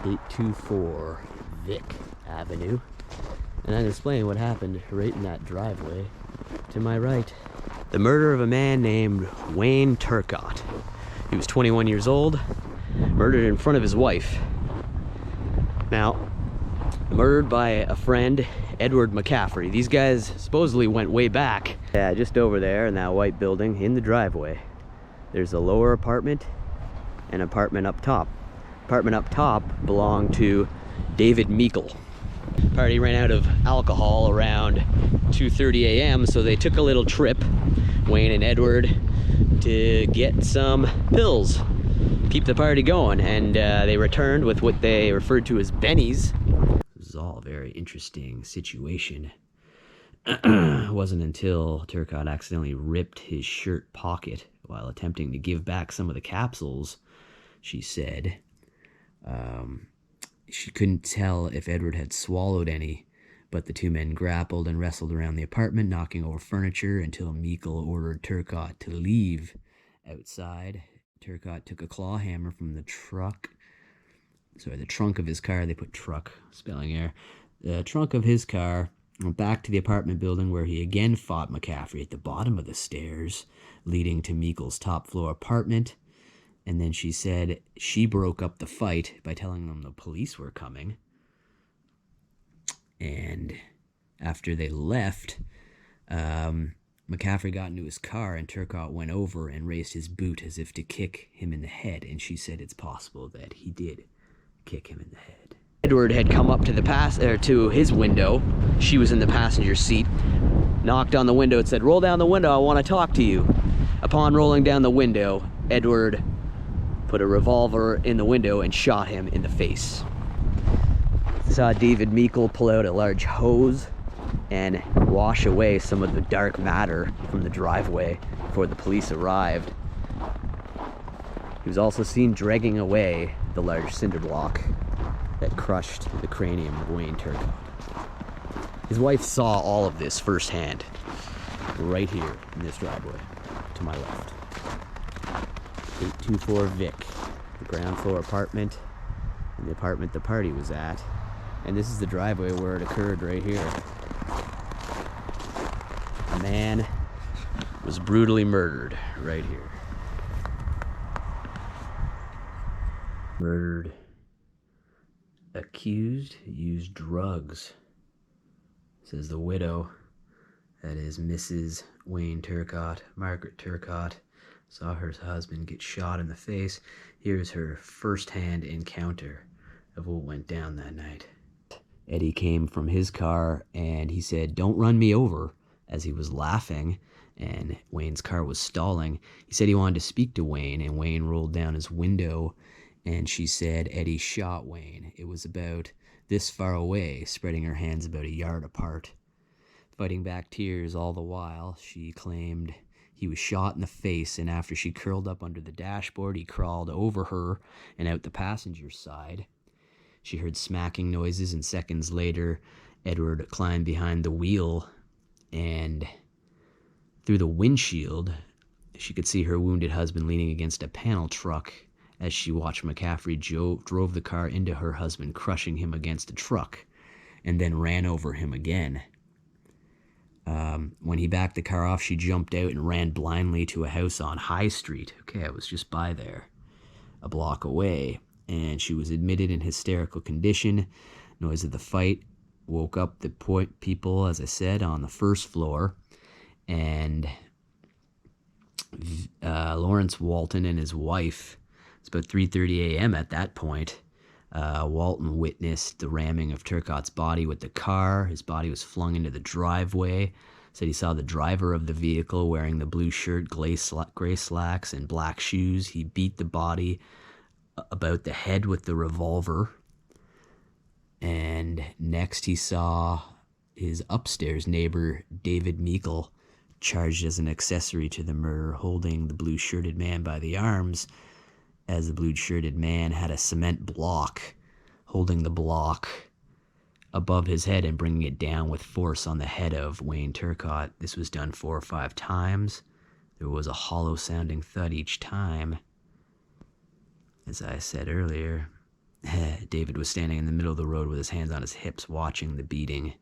824 Vic Avenue. And I'm explaining what happened right in that driveway to my right. The murder of a man named Wayne Turcotte. He was 21 years old, murdered in front of his wife. Now, murdered by a friend, Edward McCaffrey. These guys supposedly went way back. Yeah, just over there in that white building in the driveway. There's a lower apartment and apartment up top. Apartment up top belonged to David Meikle. Party ran out of alcohol around 2:30 a.m. so they took a little trip, Wayne and Edward, to get some pills, keep the party going, and they returned with what they referred to as bennies. This is all a very interesting situation. It wasn't until Turcotte accidentally ripped his shirt pocket while attempting to give back some of the capsules, she said. She couldn't tell if Edward had swallowed any, but the two men grappled and wrestled around the apartment, knocking over furniture until Meikle ordered Turcotte to leave. Outside, Turcotte took a claw hammer from the trunk of his car. They put truck, spelling error. The trunk of his car, went back to the apartment building where he again fought McCaffrey at the bottom of the stairs leading to Meikle's top floor apartment. And then she said she broke up the fight by telling them the police were coming. And after they left, McCaffrey got into his car and Turcotte went over and raised his boot as if to kick him in the head. And she said it's possible that he did kick him in the head. Edward had come up to to his window. She was in the passenger seat. Knocked on the window and said, "Roll down the window, I want to talk to you." Upon rolling down the window, Edward put a revolver in the window and shot him in the face. Saw David Meikle pull out a large hose and wash away some of the dark matter from the driveway before the police arrived. He was also seen dragging away the large cinder block that crushed the cranium of Wayne Turcotte. His wife saw all of this firsthand, right here in this driveway to my left. 824 Vic, the ground floor apartment, and the apartment the party was at. And this is the driveway where it occurred, right here. A man was brutally murdered right here. Murdered. Accused used drugs, says the widow. That is Mrs. Wayne Turcotte, Margaret Turcotte. Saw her husband get shot in the face. Here's her first-hand encounter of what went down that night. Eddie came from his car and he said, "Don't run me over," as he was laughing and Wayne's car was stalling. He said he wanted to speak to Wayne, and Wayne rolled down his window and she said Eddie shot Wayne. It was about this far away, spreading her hands about a yard apart. Fighting back tears all the while, she claimed he was shot in the face, and after she curled up under the dashboard, he crawled over her and out the passenger side. She heard smacking noises, and seconds later, Edward climbed behind the wheel, and through the windshield, she could see her wounded husband leaning against a panel truck as she watched McCaffrey drove the car into her husband, crushing him against a truck, and then ran over him again. When he backed the car off, she jumped out and ran blindly to a house on High Street. Okay, I was just by there, a block away, and she was admitted in hysterical condition. Noise of the fight woke up the people, as I said, on the first floor, and Lawrence Walton and his wife, it's about 3:30 a.m. at that point, Walton witnessed the ramming of Turcotte's body with the car. His body was flung into the driveway. Said he saw the driver of the vehicle wearing the blue shirt, gray slacks, and black shoes. He beat the body about the head with the revolver. And next he saw his upstairs neighbor, David Meikle, charged as an accessory to the murder, holding the blue-shirted man by the arms, as the blue-shirted man had a cement block, holding the block above his head and bringing it down with force on the head of Wayne Turcotte. This was done 4 or 5 times. There was a hollow-sounding thud each time. As I said earlier, David was standing in the middle of the road with his hands on his hips watching the beating,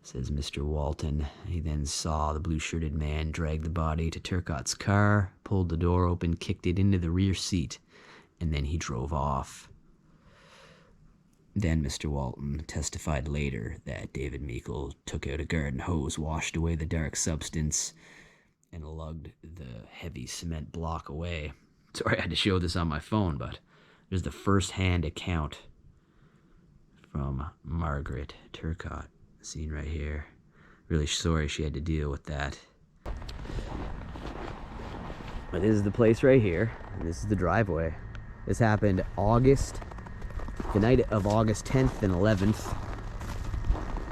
says Mr. Walton. He then saw the blue-shirted man drag the body to Turcotte's car, pulled the door open, kicked it into the rear seat, and then he drove off. Then Mr. Walton testified later that David Meikle took out a garden hose, washed away the dark substance, and lugged the heavy cement block away. Sorry I had to show this on my phone, but there's the first-hand account from Margaret Turcotte, seen right here. Really sorry she had to deal with that. But this is the place right here, and this is the driveway. This happened the night of August 10th and 11th,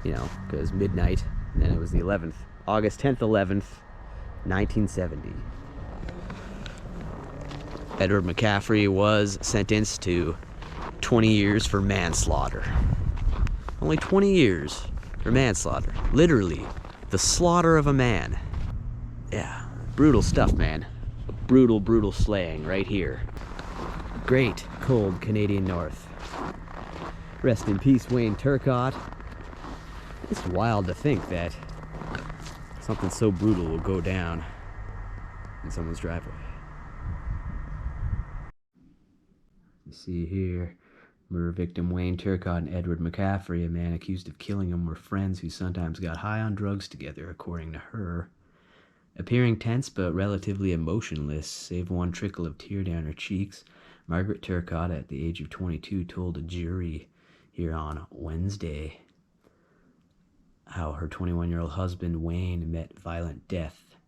because midnight, and then it was the 11th. August 10th, 11th, 1970. Edward McCaffrey was sentenced to 20 years for manslaughter. Only 20 years for manslaughter. Literally, the slaughter of a man. Yeah, brutal stuff, man. Brutal, brutal slaying right here. Great, cold Canadian North. Rest in peace, Wayne Turcotte. It's wild to think that something so brutal will go down in someone's driveway. You see here, murder victim Wayne Turcotte and Edward McCaffrey, a man accused of killing him, were friends who sometimes got high on drugs together, according to her. Appearing tense but relatively emotionless, save one trickle of tear down her cheeks, Margaret Turcotte, at the age of 22, told a jury here on Wednesday how her 21-year-old husband Wayne met violent death